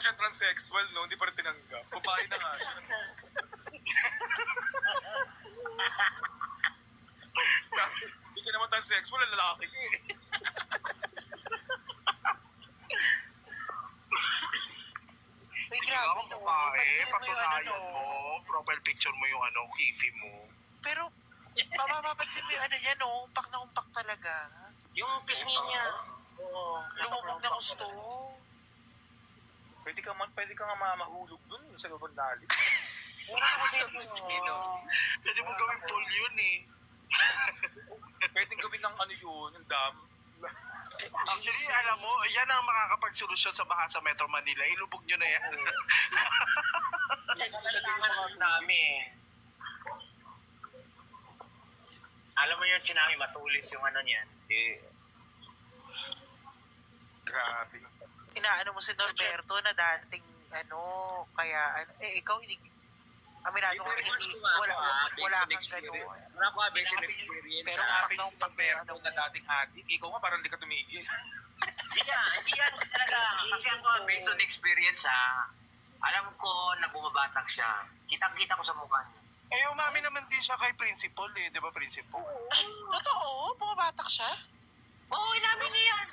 tinanggap siya transsexual, no? Hindi pa rin tinanggap. Babae na nga siya. Hindi ka naman transsexual, lalaki ka eh. Uy, Sige grabe nga, no. babae, Pansinin mo yung patunayan ano, mo, profile picture mo yung kifi mo. pero, mapapansin mo yung ano niya, no? Umpak na umpak talaga. Yung pisngi niya. Oo. Lumubog na gusto. Pwede ka nga mahulog dun sa lubang dali. Sino? Pwede mo gawin pool yun eh. Pwede gawin ng ano yun, yung dam. Actually, alam mo, yan ang makakapagsolusyon sa baha sa Metro Manila. Ilubog nyo na yan. Sa tsunami eh. Alam mo yung tsunami, matulis yung ano niyan. Grabe. Inaano mo si Norberto na dating, kaya, ikaw hindi, aminado ka hindi, wala kang gano'n. Wala ko based on experience. Pero Sabi umpak na ni umpak na Roberto na dating adik, ikaw nga parang hindi ka tumigil. Hindi yan talaga. Kasi ako based on experience alam ko na bumabatak siya. Kitang-kita ko sa mukha niya. Eh, umami naman din siya kay principal eh. Di ba, principal? Totoo, bumabatak siya. Oo, inamin niya yan.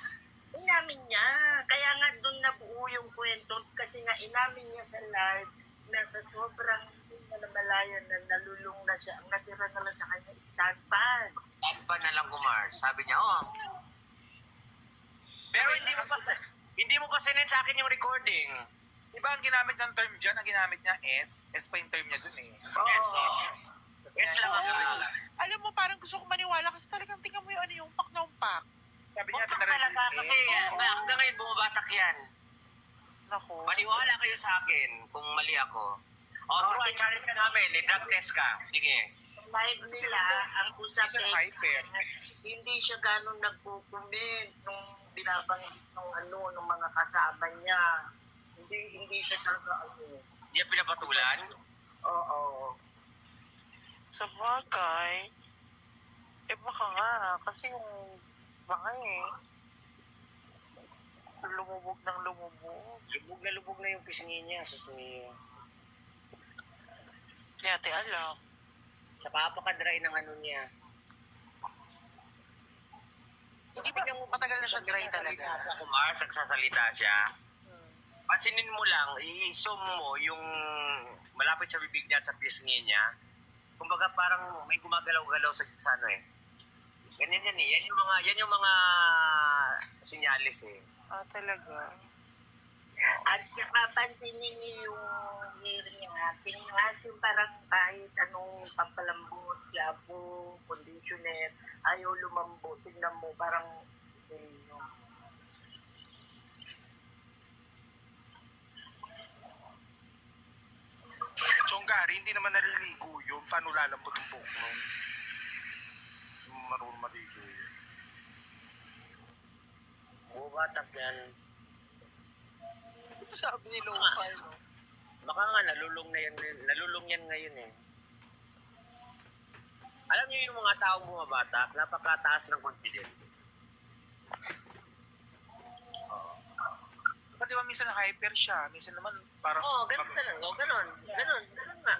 Inamin niya. Kaya nga doon nabuo yung kwento kasi nga inamin niya sa live na sa sobrang malayan na nalulung na siya. Ang natira na lang sa kanya is stand-pan. Tagpan na lang Kumar. Sabi niya, Pero hindi mo pa sinend sa akin yung recording. Diba ang ginamit ng term dyan, ang ginamit niya S pa yung term niya dun eh. Yes. Yes lang ang Oo. Alam mo, parang gusto kong maniwala kasi talagang tingnan mo yung umpak na umpak. Sabi niya, Huwag talaga kasi hanggang ngayon bumabatak yan. Nako. Maniwala kayo sa akin kung mali ako. True, challenge ka namin. I-drug test ka. Sige. Live nila, ang usap Minsan eh, hyper. hindi siya ganun nagko-comment nung binabanggit ng mga kasama niya. Hindi siya talaga Hindi yan pinapatulan. Oo. Sa bagay, baka nga, kasi yung baka lumubog ng lumubog. Lubog na yung pisngi niya. Susuyo. Kaya ate alam. Sa papakadry ng ano niya. Hindi ba matagal na siya dry talaga? Sa Kumar, nagsasalita siya. Pansinin mo lang, i-zoom mo yung malapit sa bibig niya at sa pisngi niya. Kumbaga parang may gumagalaw-galaw sa ano eh. Ganyan yan eh. Yan yung mga sinyalis eh. Ah, talaga? At papansinin niyo yung hearing niya. Tingnan yung parang kahit anong pampalambot, labo, conditioner, ayaw lumambot. Tingnan mo, parang Chonggari, hindi naman naliligo yun. Paano lalambot ang buhok nun? Marunong maligo yun. Bumabatak yan. Sabi ni Lo-Fi, no? Baka nga nalulung yan ngayon eh. Alam niyo yung mga taong bumabatak, napakataas ng confidence. Diba, di ba minsan hyper siya, minsan naman parang... Ganun talaga. Ganun nga.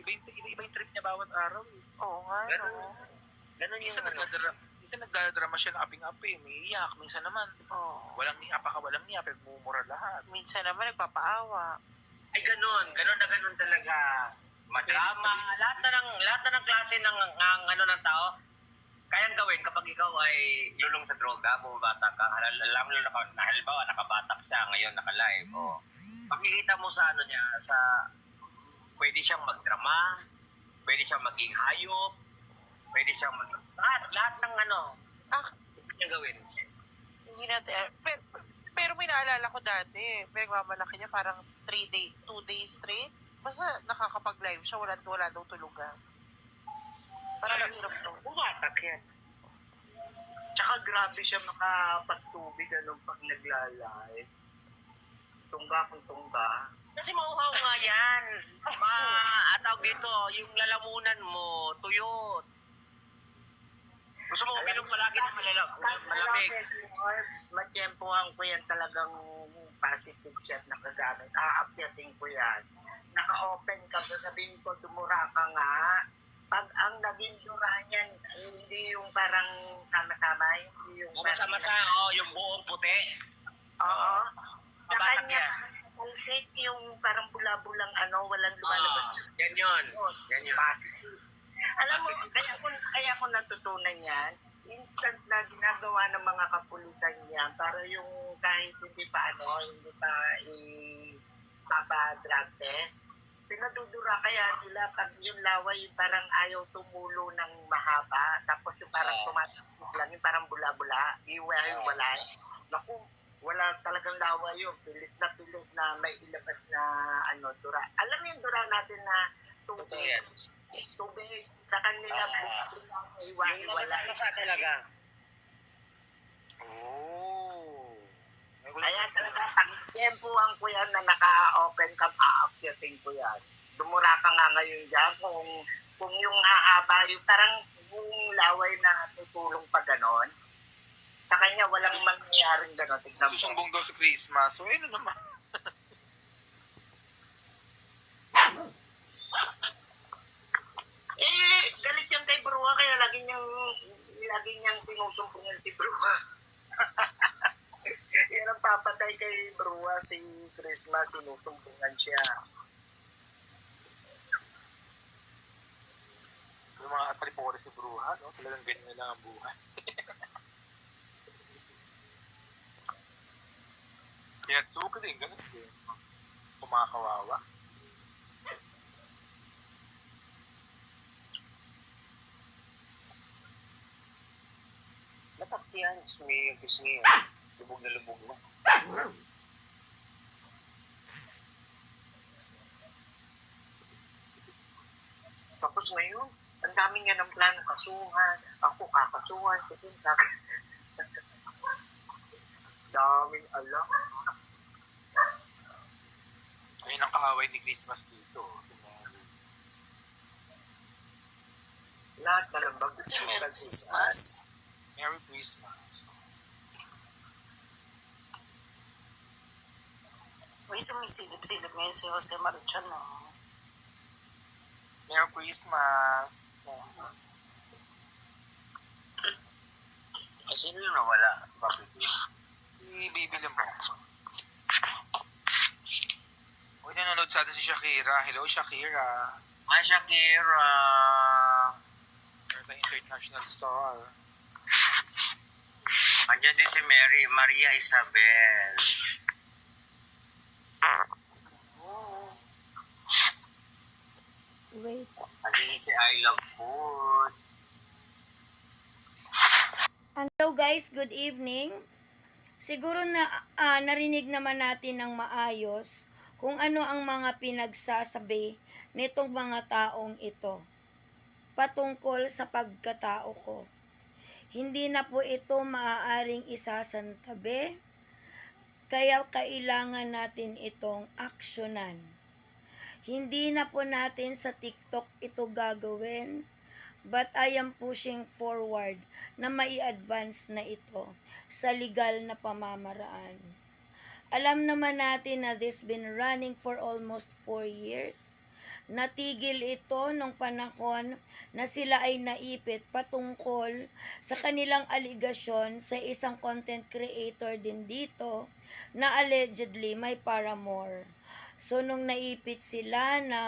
Iba yung trip niya bawat araw eh. Oo nga, Ganun. no? Ganun yung Minsan nagdadrama siya ng aping-api, may iyak, minsan naman Oo. walang niya, pinagmumura lahat. Minsan naman nagpapaawa. Ay ganun na ganun talaga. Madrama, lahat na ng klase ng ng tao, kayang gawin kapag ikaw ay lulong sa droga, bumabatak ka, alam mo na halimbawa nakabatak siya, ngayon naka-live, makikita mo sa niya, pwede siyang magdrama, pwede siyang maging hayop, pwede siyang lahat ng pwede niyang gawin. Hindi natin, pero may naalala ko dati, pinagmamalaki niya parang 2 days straight. Basta nakakapag-live siya, wala daw tulugan. Parang hirap nung. Bumatak yan. tsaka grabe siya makapagtubig pag naglalay. Tungga kung tungga. Kasi mauhaw nga yan. Atawag dito, yung lalamunan mo, tuyot. Gusto mo uminom palagi ng malamig. Matyempohan ko yan talagang positive siya at nakagamit aakyatin ko yan. Naka-open ka, sasabihin ko, dumura ka nga. Pag ang naging dura niyan, hindi yung parang sama-sama, hindi yung Masa-masa, yung buong puti. Oo. Sa Mabatak kanya, yan. talsik yung parang bula-bulang walang lumalabas. Yan yun. Yan yun. Positive. Alam mo, kaya ko natutunan yan, instant na ginagawa ng mga kapulisan niya para yung kahit hindi pa drug test, pinadudura kaya nila pag yung laway yung parang ayaw tumulo ng mahaba, tapos yung parang tumatakot lang, yung parang bula-bula, iwalay. Naku, wala talagang laway yun. Pilit na may ilabas na dura. Alam mo yung dura natin na Totoo yan. tubig sa kanila, Yung masa talaga. Oh. Kaya talaga, pag-tempuhan ko yan na naka-open cam, aakyatin ko yan. Dumura ka nga ngayon dyan kung yung hahaba, yung parang yung laway na tutulong pa ganon. Sa kanya, walang mangyayaring ganon. Tignan mo. Susumbong daw sa Christmas. So, ayun na naman. Galit yan kay Bruha, kaya lagi niyang sinusumbungan si Bruha. Yan ang papatay kay Bruha, si Christmas, sinusumbungan siya. Yung mga palipore si Bruha, no? Talagang ganyan na lang ang buhay. Kaya Tsuka din, ganun din. Kumakawawa. Matak yan. Pisngi. Lubog na lubog mo. Tapos ngayon, ang dami niya ng plano kasuhan. Ako kakasuhan, si Tintak. Daming alam. Ayun ang kaaway ni Christmas dito. Si Mary. Lahat na lang Si Merry Christmas. Merry Christmas. Uy, sumisilip-silip ngayon si Jose Marichan, no? Merry Christmas. Ay, sino yung nawala? Bakit yun? Ibibili mo. Uy, nanonood sa atin si Shakira. Hello, Shakira. Ay, Shakira. You're the international star. Andiyan din si Maria Isabel. Wait. Andiyan si I Love Food. Hello guys, good evening. Siguro na narinig naman natin ng maayos kung ano ang mga pinagsasabi nitong mga taong ito patungkol sa pagkatao ko. Hindi na po ito maaaring isasantabi, kaya kailangan natin itong aksyonan. Hindi na po natin sa TikTok ito gagawin, but I am pushing forward na mai-advance na ito sa legal na pamamaraan. Alam naman natin na this been running for almost 4 years. Natigil ito nung panahon na sila ay naipit patungkol sa kanilang aligasyon sa isang content creator din dito na allegedly may paramour. So nung naipit sila na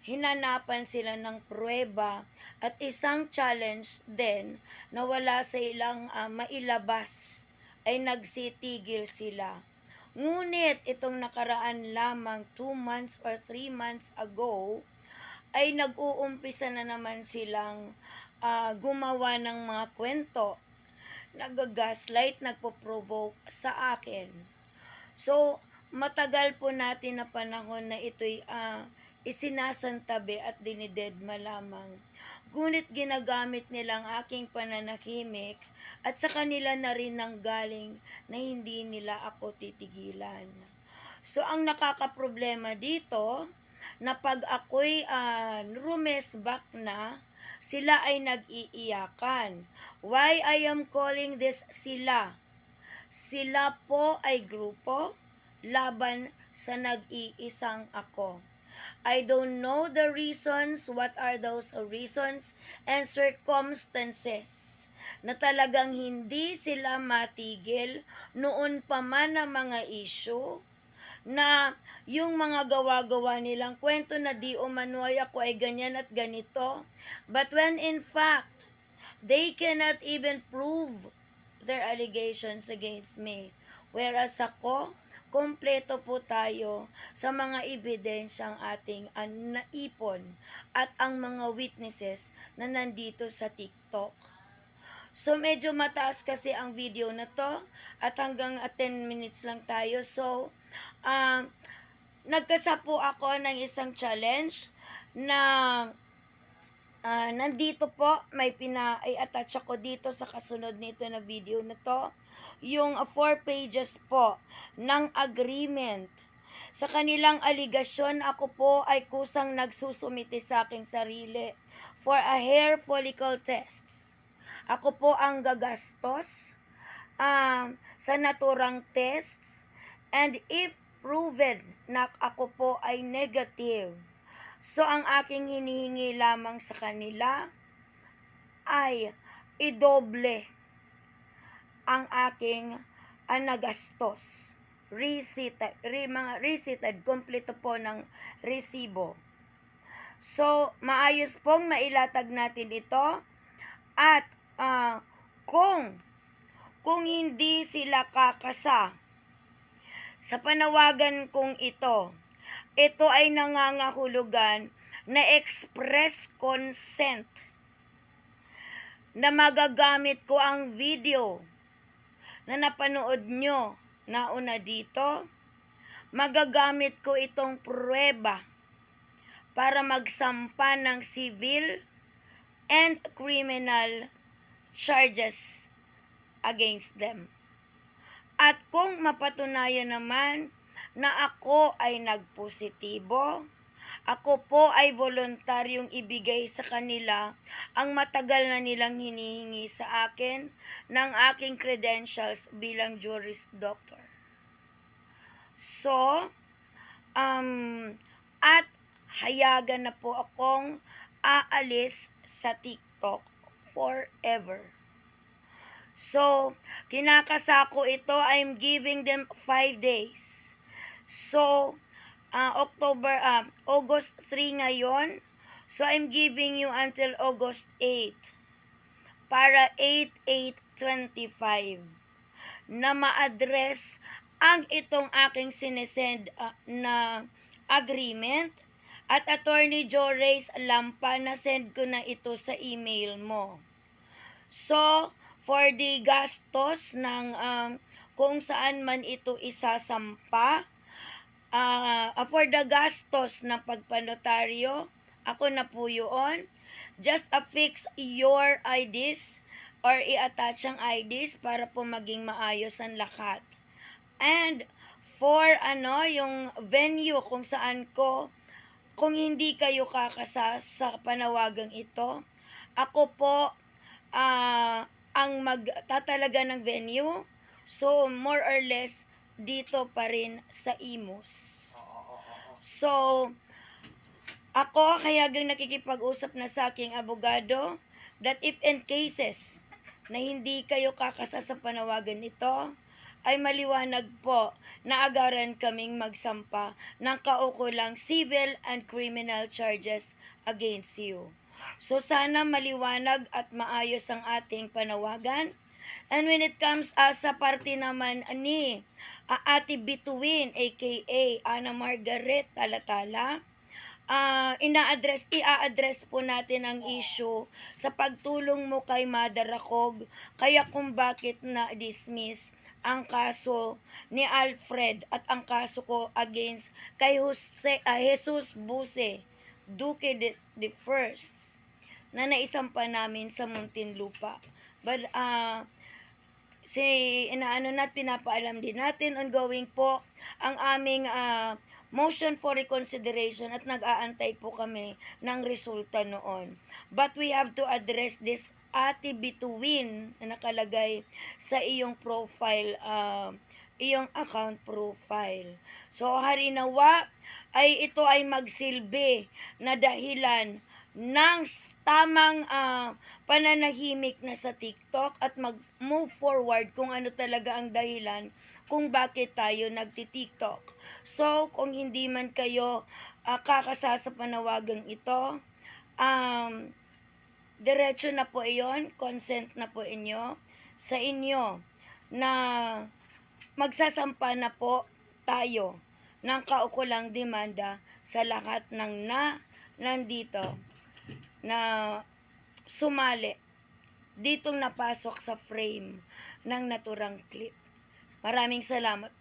hinanapan sila ng pruweba at isang challenge din na wala sa ilang mailabas ay nagsitigil sila. Ngunit itong nakaraan lamang 2 months or 3 months ago ay nag-uumpisa na naman silang gumawa ng mga kwento, nag-gaslight, nagpo-provoke sa akin. So, matagal po natin na panahon na ito'y isinasantabi at dinidedma lamang. Ngunit ginagamit nilang aking pananahimik at sa kanila na rin nanggaling na hindi nila ako titigilan. So, ang nakakaproblema dito, na pag ako'y rumesback na, sila ay nag-iiyakan. Why I am calling this sila? Sila po ay grupo laban sa nag-iisang ako. I don't know the reasons, what are those reasons and circumstances na talagang hindi sila matigil noon pa man ang mga issue na yung mga gawa-gawa nilang kwento na di umano'y ako ay ganyan at ganito. But when in fact, they cannot even prove their allegations against me. Whereas ako, kompleto po tayo sa mga ebidensyang ating naipon at ang mga witnesses na nandito sa TikTok. So, medyo mataas kasi ang video na to at hanggang 10 minutes lang tayo. So, nagkasapo ako ng isang challenge na nandito po, may i-attach ako dito sa kasunod nito na video na to. Yung 4 pages po ng agreement. Sa kanilang aligasyon, ako po ay kusang nagsusumite sa aking sarili for a hair follicle tests. Ako po ang gagastos sa naturang tests, and if proven na ako po ay negative, so ang aking hinihingi lamang sa kanila ay idoble ang aking nagastos. Mga receipted, kompleto po ng resibo. So, maayos pong mailatag natin ito at kung hindi sila kakasa sa panawagan kong ito ay nangangahulugan na express consent na magagamit ko ang video na napanood nyo nauna dito. Magagamit ko itong pruweba para magsampa ng civil and criminal charges against them. At kung mapatunayan naman na ako ay nagpositibo, ako po ay voluntaryong ibigay sa kanila ang matagal na nilang hinihingi sa akin ng aking credentials bilang juris doctor. So, at hayagan na po akong aalis sa TikTok forever. So, kinakasako ito, I'm giving them 5 days. So, August 3 ngayon. So, I'm giving you until August 8. Para 8/8/25 na ma-address ang itong aking sinesend na agreement. At Attorney Joe Reyes Lampa, na send ko na ito sa email mo. So, for the gastos ng kung saan man ito isasampa, for the gastos ng pagpanotaryo, ako na po yun. Just affix your IDs or i-attach ang IDs para po maging maayos ang lahat. And for yung venue kung saan kung hindi kayo kakasa sa panawagang ito, ako po ang magtatalaga ng venue. So, more or less, dito pa rin sa Imus. So, ako kayagang nakikipag-usap na sa aking abogado that if in cases na hindi kayo kakasa sa panawagan nito, ay maliwanag po na agaran kaming magsampa ng kaukulang civil and criminal charges against you. So sana maliwanag at maayos ang ating panawagan. And when it comes sa parte naman ni Ate Bituin aka Ana Margaret Talatala, i-address po natin ang issue sa pagtulong mo kay Mother Racog, kaya kung bakit na-dismiss ang kaso ni Alfred at ang kaso ko against kay Jesus Buse Duque the First na naisampa namin sa Muntinlupa. But pinapaalam din natin ongoing po ang aming motion for reconsideration at nag-aantay po kami ng resulta noon. But we have to address this Ate Bituin na nakalagay sa iyong profile iyong account profile. So, harinawa ay ito ay magsilbi na dahilan ng tamang pananahimik na sa TikTok at mag-move forward kung ano talaga ang dahilan kung bakit tayo nagti-TikTok. So, kung hindi man kayo kakasa sa panawagang ito, diretso na po iyon, consent na po inyo sa inyo na magsasampa na po tayo ng kaukulang demanda sa lahat ng nandito na sumali ditong napasok sa frame ng naturang clip. Maraming salamat.